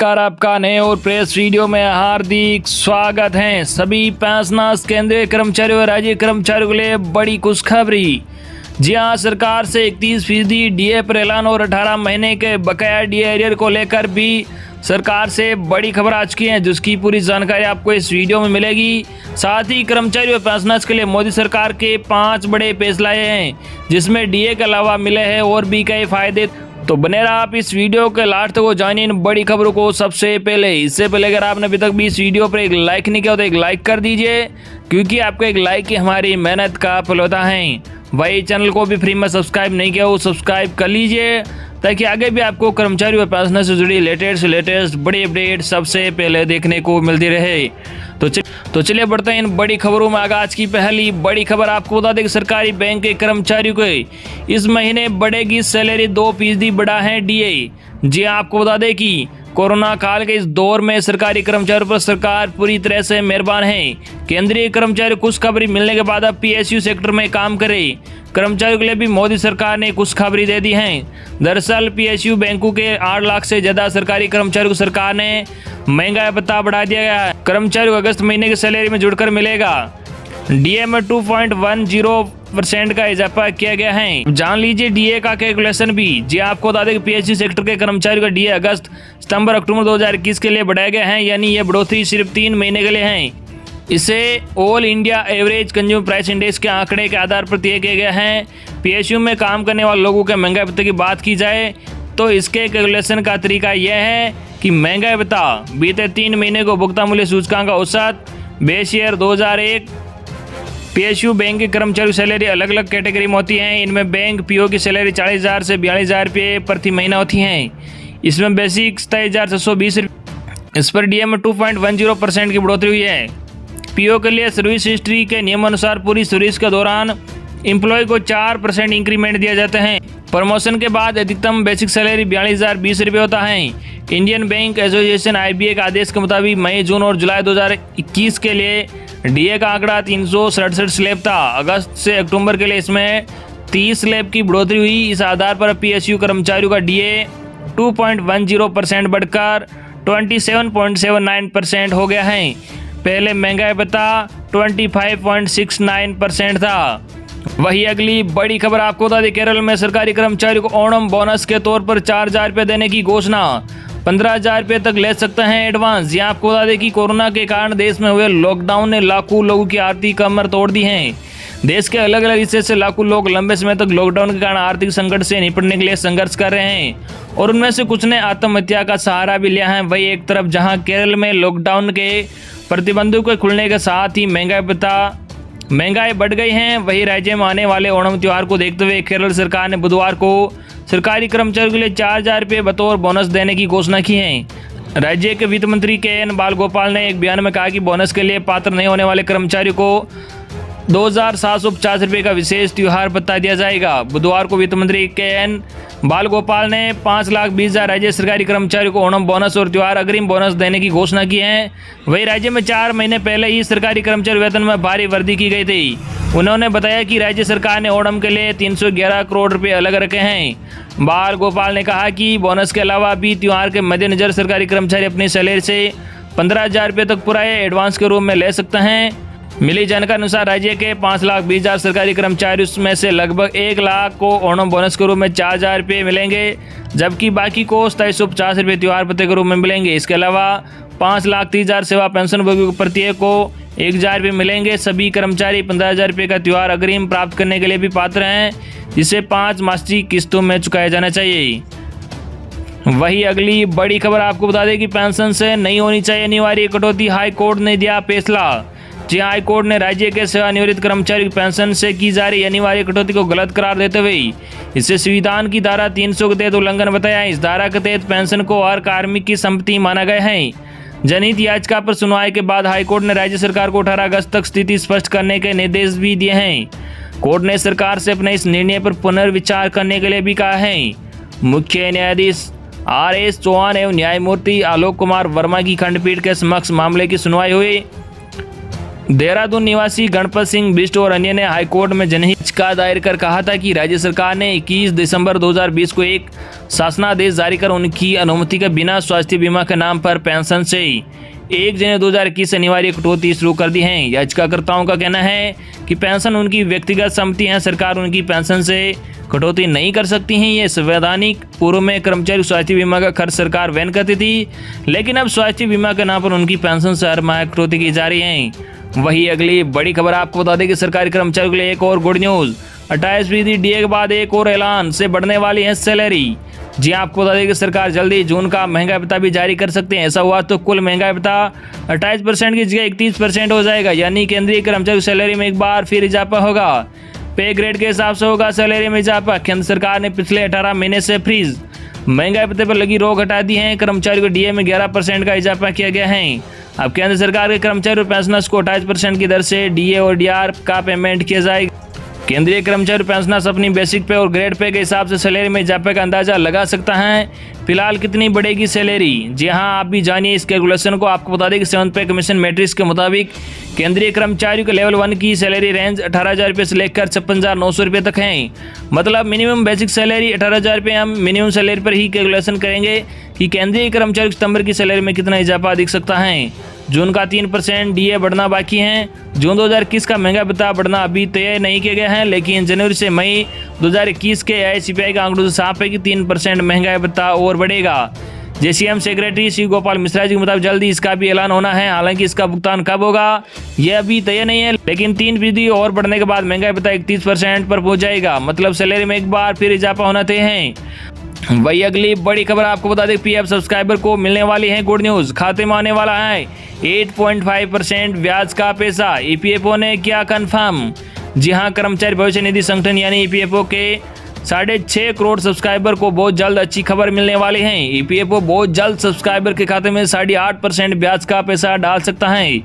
नमस्कार, आपका नए और प्रेस वीडियो में हार्दिक स्वागत है। सभी पेंशनर्स, केंद्रीय कर्मचारियों और राज्य कर्मचारियों के लिए बड़ी खुशखबरी। जी हां, सरकार से 31% डीए पर ऐलान और 18 महीने के बकाया डीए एरियर को लेकर भी सरकार से बड़ी खबर आ चुकी है, जिसकी पूरी जानकारी आपको इस वीडियो में मिलेगी। साथ ही कर्मचारियों और पेंशनर्स के लिए मोदी सरकार के 5 बड़े फैसले आए हैं, जिसमें डीए के अलावा मिले हैं और भी कई फायदे। तो बने रहा आप इस वीडियो के लास्ट तक जानिए इन बड़ी खबरों को सबसे पहले। इससे पहले अगर आपने अभी तक भी इस वीडियो पर एक लाइक नहीं किया तो एक लाइक कर दीजिए, क्योंकि आपका एक लाइक ही हमारी मेहनत का फल होता है। वही चैनल को भी फ्री में सब्सक्राइब नहीं किया हो सब्सक्राइब कर लीजिए, ताकि आगे भी आपको कर्मचारी और पेंशनर से जुड़ी लेटेस्ट बड़ी अपडेट सबसे पहले देखने को मिलती रहे। तो चलिए बढ़ते हैं इन बड़ी खबरों में। आज की पहली बड़ी खबर आपको बता दें कि सरकारी बैंक के कर्मचारियों को इस महीने बढ़ेगी सैलरी, 2% बढ़ा है डीए। जी आपको बता दें कि कोरोना काल के इस दौर में सरकारी कर्मचारियों पर सरकार पूरी तरह से मेहरबान है। केंद्रीय कर्मचारी खुशखबरी मिलने के बाद अब पीएसयू सेक्टर में काम करे कर्मचारियों के लिए भी मोदी सरकार ने खुशखबरी दे दी है। दरअसल पीएसयू बैंकों के 8 लाख से ज्यादा सरकारी कर्मचारियों को सरकार ने महंगाई भत्ता बढ़ा दिया गया है। कर्मचारियों को अगस्त महीने की सैलरी में जुड़कर मिलेगा। डीए में 2.10% का इजाफा किया गया है। जान लीजिए डीए का कैलकुलेशन भी। जी आपको बता दें कि पीएसयू सेक्टर के कर्मचारियों का डीए अगस्त, सितंबर, अक्टूबर 2021 के लिए बढ़ाया गया है, यानी ये बढ़ोतरी सिर्फ 3 महीने के लिए है। इसे all India average consumer price index के आंकड़े के आधार पर तय किया गया है। पीएसयू में काम करने वाले लोगों के महंगाई भत्ते की बात की जाए तो इसके कैलकुलेशन का तरीका यह है कि महंगाई भत्ता बीते 3 महीने को भुगतान मूल्य सूचकांक का औसत बेस ईयर 2001। पीएसयू बैंक के कर्मचारियों की सैलरी अलग अलग कैटेगरी में होती है। इनमें बैंक पीओ की सैलरी 40,000 से 42,000 रुपये प्रति महीना होती है। इसमें बेसिक 27,620 रुपये। इस पर डीए में 2.10% की बढ़ोतरी हुई है। पीओ के लिए सर्विस हिस्ट्री के नियमानुसार पूरी सर्विस के दौरान एम्प्लॉय को 4% इंक्रीमेंट दिया जाता है। प्रमोशन के बाद अधिकतम बेसिक सैलरी 42,020 रुपये होता है। इंडियन बैंक एसोसिएशन IBA के आदेश के मुताबिक मई, जून और जुलाई 2021 के लिए डीए का आंकड़ा 367 स्लैब था। अगस्त से अक्टूबर के लिए इसमें 30 स्लैब की बढ़ोतरी हुई। इस आधार पर पीएसयू कर्मचारियों का डीए 2.10% बढ़कर 27.79% हो गया है। पहले महंगाई भत्ता 25.69% था। वही अगली बड़ी खबर आपको बता दें, केरल में सरकारी कर्मचारियों को ओणम बोनस के तौर पर 4,000 रुपये देने की घोषणा। 15,000 रुपये तक ले सकते हैं एडवांस। यहाँ आपको बता दें कि कोरोना के कारण देश में हुए लॉकडाउन ने लाखों लोगों की आर्थिक कमर तोड़ दी है। देश के अलग अलग हिस्से से लाखों लोग लंबे समय तक लॉकडाउन के कारण आर्थिक संकट से निपटने के लिए संघर्ष कर रहे हैं, और उनमें से कुछ ने आत्महत्या का सहारा भी लिया है। वही एक तरफ जहां केरल में लॉकडाउन के प्रतिबंधों के खुलने के साथ ही महंगाई बढ़ गई है, वही राज्य में आने वाले ओणम त्योहार को देखते हुए केरल सरकार ने बुधवार को सरकारी कर्मचारियों के लिए 4,000 रुपये बतौर बोनस देने की घोषणा की है। राज्य के वित्त मंत्री KN बालगोपाल ने एक बयान में कहा कि बोनस के लिए पात्र नहीं होने वाले कर्मचारियों को 2,750 रुपये का विशेष त्योहार भत्ता दिया जाएगा। बुधवार को वित्त मंत्री KN बालगोपाल ने 5,20,000 राज्य सरकारी कर्मचारियों को ओणम बोनस और त्योहार अग्रिम बोनस देने की घोषणा की है। वही राज्य में 4 महीने पहले ही सरकारी कर्मचारी वेतन में भारी वृद्धि की गई थी। उन्होंने बताया कि राज्य सरकार ने ओणम के लिए 311 करोड़ रुपये अलग रखे हैं। बालगोपाल ने कहा कि बोनस के अलावा भी त्योहार के मद्देनजर सरकारी कर्मचारी अपनी सैलरी से 15,000 रुपये तक पूरा एडवांस के रूप में ले सकते हैं। मिली जानकारी अनुसार राज्य के 5,20,000 सरकारी कर्मचारी, उसमें से लगभग 1 लाख को ओणम बोनस के रूप में 4,000 रुपये मिलेंगे, जबकि बाकी को 2750 रुपये त्योहार भत्ते के रूप में मिलेंगे। इसके अलावा 5,30,000 सेवा पेंशन भोगियों को प्रत्येक को 1,000 रुपये मिलेंगे। सभी कर्मचारी 15,000 रुपये का त्योहार अग्रिम प्राप्त करने के लिए भी पात्र हैं, जिसे 5 मासिक किस्तों में चुकाया जाना चाहिए। वही अगली बड़ी खबर आपको बता दें कि पेंशन से नहीं होनी चाहिए अनिवार्य कटौती, हाई कोर्ट ने दिया फैसला। जी हाई कोर्ट ने राज्य के सेवानिवृत्त कर्मचारी की पेंशन से की जा रही अनिवार्य कटौती को गलत करार देते हुए इसे संविधान की धारा 300 के तहत उल्लंघन बताया। इस धारा के तहत पेंशन को हर कार्मिक की संपत्ति माना गया है। जनहित याचिका पर सुनवाई के बाद हाईकोर्ट ने राज्य सरकार को 18 अगस्त तक स्थिति स्पष्ट करने के निर्देश भी दिए हैं। कोर्ट ने सरकार से अपने इस निर्णय पर पुनर्विचार करने के लिए भी कहा है। मुख्य न्यायाधीश RS चौहान एवं न्यायमूर्ति आलोक कुमार वर्मा की खंडपीठ के समक्ष मामले की सुनवाई हुई। देहरादून निवासी गणपत सिंह बिष्ट और अन्य ने हाईकोर्ट में जनहित याचिका दायर कर कहा था कि राज्य सरकार ने 21 दिसंबर 2020 को एक शासनादेश जारी कर उनकी अनुमति के बिना स्वास्थ्य बीमा के नाम पर पेंशन से 1 जनवरी 2021 से अनिवार्य कटौती शुरू कर दी है। याचिकाकर्ताओं का कहना है कि पेंशन उनकी व्यक्तिगत संपत्ति है, सरकार उनकी पेंशन से कटौती नहीं कर सकती है। ये संवैधानिक। पूर्व में कर्मचारी स्वास्थ्य बीमा का खर्च सरकार वहन करती थी, लेकिन अब स्वास्थ्य बीमा के नाम पर उनकी पेंशन से हर माह कटौती की जा रही है। वही अगली बड़ी खबर आपको बता दें कि सरकारी कर्मचारियों के लिए एक और गुड न्यूज। 28% डीए के बाद एक और ऐलान से बढ़ने वाली है सैलरी। जी आपको बता दें कि सरकार जल्दी जून का महंगाई भत्ता भी जारी कर सकते हैं। ऐसा हुआ तो कुल महंगाई भत्ता 28% की जगह 31% हो जाएगा, यानी केंद्रीय कर्मचारी सैलरी में एक बार फिर इजाफा होगा। पे ग्रेड के हिसाब से होगा सैलरी में इजाफा। केंद्र सरकार ने पिछले 18 महीने से फ्रीज महंगाई भत्ते पर लगी रोक हटा दी है। कर्मचारियों को डीए में 11% का इजाफा किया गया है। अब केंद्र सरकार के कर्मचारी और पेंशनर्स को 28% की दर से डीए और डीआर का पेमेंट किया जाएगा। केंद्रीय कर्मचारी पेंशनर्स अपनी बेसिक पे और ग्रेड पे के हिसाब से सैलरी में इजाफे का अंदाजा लगा सकता है। फिलहाल कितनी बढ़ेगी सैलरी, जी हां आप भी जानिए इस कैलकुलेशन को। आपको बता दें कि 7th पे कमीशन मैट्रिक्स के मुताबिक केंद्रीय कर्मचारियों के लेवल 1 की सैलरी रेंज 18,000 रुपये से लेकर 56,900 रुपये तक है। मतलब मिनिमम बेसिक सैलरी 18,000 रुपये। हम मिनिमम सैलरी पर ही कैलकुलेशन करेंगे कि केंद्रीय कर्मचारी सितंबर की सैलरी में कितना इजाफा दिख सकता है। जून का 3% डीए बढ़ना बाकी है। जून 2021 का महंगा भत्ता बढ़ना अभी तय नहीं किया गया है, लेकिन जनवरी से मई 2021 के AICPI का आंकड़ों से साफ है कि 3% महंगाई भत्ता और बढ़ेगा। JCM सेक्रेटरी श्री गोपाल मिश्रा जी के मुताबिक जल्दी इसका भी ऐलान होना है। हालांकि इसका भुगतान कब होगा यह अभी तय नहीं है, लेकिन 3% और बढ़ने के बाद महंगाई भत्ता 31% पर पहुंच जाएगा। मतलब सैलरी में एक बार फिर इजाफा होना तय है। वही अगली बड़ी खबर आपको बता दें, PF सब्सक्राइबर को मिलने वाली है गुड न्यूज। खाते में आने वाला है 8.5% ब्याज का पैसा। EPFO ने किया कंफर्म। जी हां, कर्मचारी भविष्य निधि संगठन यानी EPFO के 6.5 करोड़ सब्सक्राइबर को बहुत जल्द अच्छी खबर मिलने वाली है। EPFO बहुत जल्द सब्सक्राइबर के खाते में 8.5% ब्याज का पैसा डाल सकता है।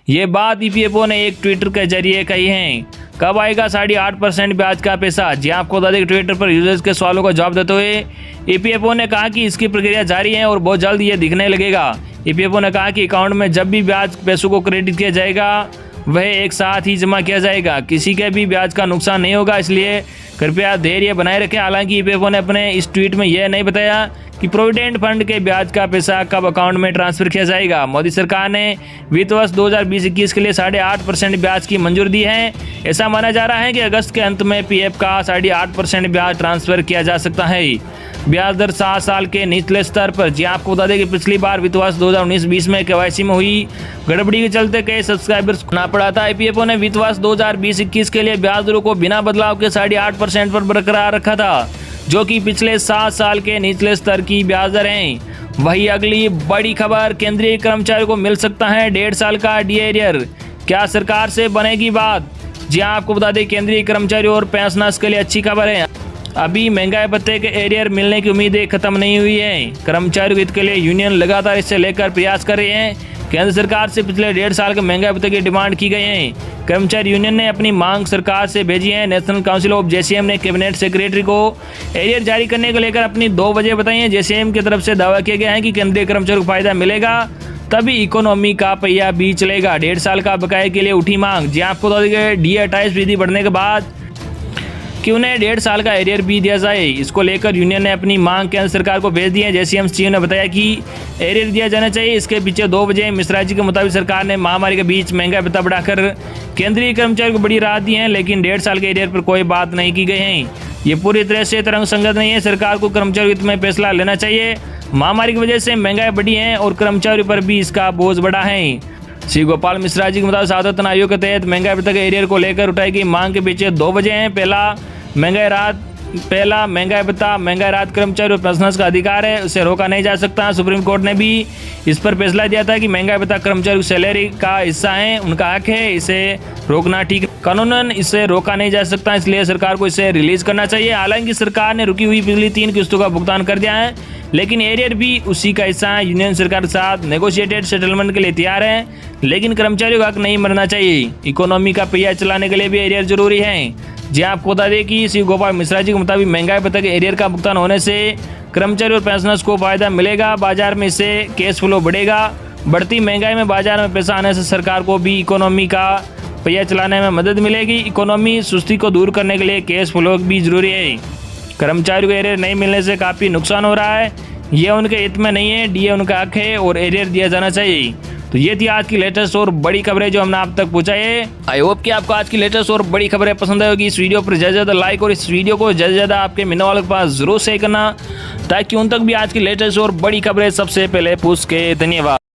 ये बात EPFO ने एक ट्विटर के जरिए कही है। कब आएगा 8.5% ब्याज का पैसा? जी आपको बता दें कि ट्विटर पर यूजर्स के सवालों का जवाब देते हुए EPFO ने कहा कि इसकी प्रक्रिया जारी है और बहुत जल्द ये दिखने लगेगा। EPFO ने कहा कि अकाउंट में जब भी ब्याज पैसों को क्रेडिट किया जाएगा वह एक साथ ही जमा किया जाएगा। किसी के भी ब्याज का नुकसान नहीं होगा, इसलिए कृपया धैर्य बनाए रखें। हालांकि EPFO ने अपने इस ट्वीट में यह नहीं बताया कि प्रोविडेंट फंड के ब्याज का पैसा कब अकाउंट में ट्रांसफर किया जाएगा। मोदी सरकार ने वित्त वर्ष 2020-21 के लिए 8.5% ब्याज की मंजूरी दी है। ऐसा माना जा रहा है कि अगस्त के अंत में PF का 8.5% ब्याज ट्रांसफर किया जा सकता है। ब्याज दर 7 साल के निचले स्तर पर। जी आपको बता दें कि पिछली बार वित्त वर्ष 2019-20 में KYC में हुई गड़बड़ी के चलते कई सब्सक्राइबर्स को ना पड़ा था। EPFO ने वित्त वर्ष 2020-21 के लिए ब्याज दरों को बिना बदलाव के 8.5% पर बरकरार रखा था, जो कि पिछले 7 साल के निचले स्तर की ब्याज दर हैं। वही अगली बड़ी खबर, केंद्रीय कर्मचारियों को मिल सकता है 1.5 साल का डीए एरियर। क्या सरकार से बनेगी बात? जी आपको बता दें केंद्रीय कर्मचारियों और पेंशनर्स के लिए अच्छी खबर है। अभी महंगाई भत्ते के एरियर मिलने की उम्मीदें खत्म नहीं हुई है। कर्मचारियों के हित के लिए यूनियन लगातार इससे लेकर प्रयास कर रहे हैं। केंद्र सरकार से पिछले 1.5 साल के महंगाई भत्ते की डिमांड की गई है। कर्मचारी यूनियन ने अपनी मांग सरकार से भेजी है। नेशनल काउंसिल ऑफ JCM ने कैबिनेट सेक्रेटरी को एरियर जारी करने को लेकर अपनी 2 वजह बताई हैं। JCM की तरफ से दावा किया गया है कि केंद्रीय कर्मचारियों को फायदा मिलेगा, तभी इकोनॉमी का पहिया भी चलेगा। 1.5 साल का बकाये के लिए उठी मांग। जी आपको बता दें डीए 28% बढ़ने के बाद कि उन्हें 1.5 साल का एरियर भी दिया जाए। इसको लेकर यूनियन ने अपनी मांग केंद्र सरकार को भेज दी है। JCM CEO ने बताया कि एरियर दिया जाना चाहिए। इसके पीछे 2 वजह। मिश्रा जी के मुताबिक सरकार ने महामारी के बीच महंगाई भत्ता बढ़ाकर केंद्रीय कर्मचारियों को बड़ी राहत दी है, लेकिन 1.5 साल के एरियर पर कोई बात नहीं की गई है। ये पूरी तरह से तरंग संगत नहीं है। सरकार को कर्मचारियों हित में फैसला लेना चाहिए। महामारी की वजह से महंगाई बढ़ी है और कर्मचारियों पर भी इसका बोझ बढ़ा है। श्री गोपाल मिश्रा जी के मुताबिक सातवां आयोग के तहत महंगाई भत्ते के एरियर को लेकर उठाई गई मांग के पीछे 2 वजह हैं। पहला महंगाई भत्ता महंगाई राहत कर्मचारी और पेंशनर्स का अधिकार है, उसे रोका नहीं जा सकता। सुप्रीम कोर्ट ने भी इस पर फैसला दिया था कि महंगाई भत्ता कर्मचारी की सैलरी का हिस्सा है, उनका हक है, इसे रोकना ठीक कानूनन इसे रोका नहीं जा सकता, इसलिए सरकार को इसे रिलीज करना चाहिए। हालांकि सरकार ने रुकी हुई पिछली 3 किस्तों का भुगतान कर दिया है, लेकिन एरियर भी उसी का हिस्सा है। यूनियन सरकार के साथ नेगोशिएटेड सेटलमेंट के लिए तैयार है, लेकिन कर्मचारियों का हक नहीं मरना चाहिए। इकोनॉमी का पहिया चलाने के लिए भी एरियर जरूरी है। जी आपको बता दें कि श्री गोपाल मिश्रा जी के मुताबिक महंगाई भत्ते के एरियर का भुगतान होने से कर्मचारी और पेंशनर्स को फायदा मिलेगा। बाजार में इससे कैश फ्लो बढ़ेगा बढ़ती महंगाई में बाजार में पैसा आने से सरकार को भी इकोनॉमी का पहिया चलाने में मदद मिलेगी। इकोनॉमी सुस्ती को दूर करने के लिए कैश फ्लो भी जरूरी है। कर्मचारियों को एरियर नहीं मिलने से काफ़ी नुकसान हो रहा है, ये उनके हित में नहीं है, डीए उनका हक है और एरियर दिया जाना चाहिए। तो ये थी आज की लेटेस्ट और बड़ी खबरें जो हमने आप तक पहुंचाई है। आई होप कि आपको आज की लेटेस्ट और बड़ी खबरें पसंद आएगी। इस वीडियो पर ज़्यादा से ज़्यादा लाइक और इस वीडियो को ज़्यादा से ज़्यादा आपके मिलने वालों के पास जरूर शेयर करना, ताकि उन तक भी आज की लेटेस्ट और बड़ी खबरें सबसे पहले पहुंच के। धन्यवाद।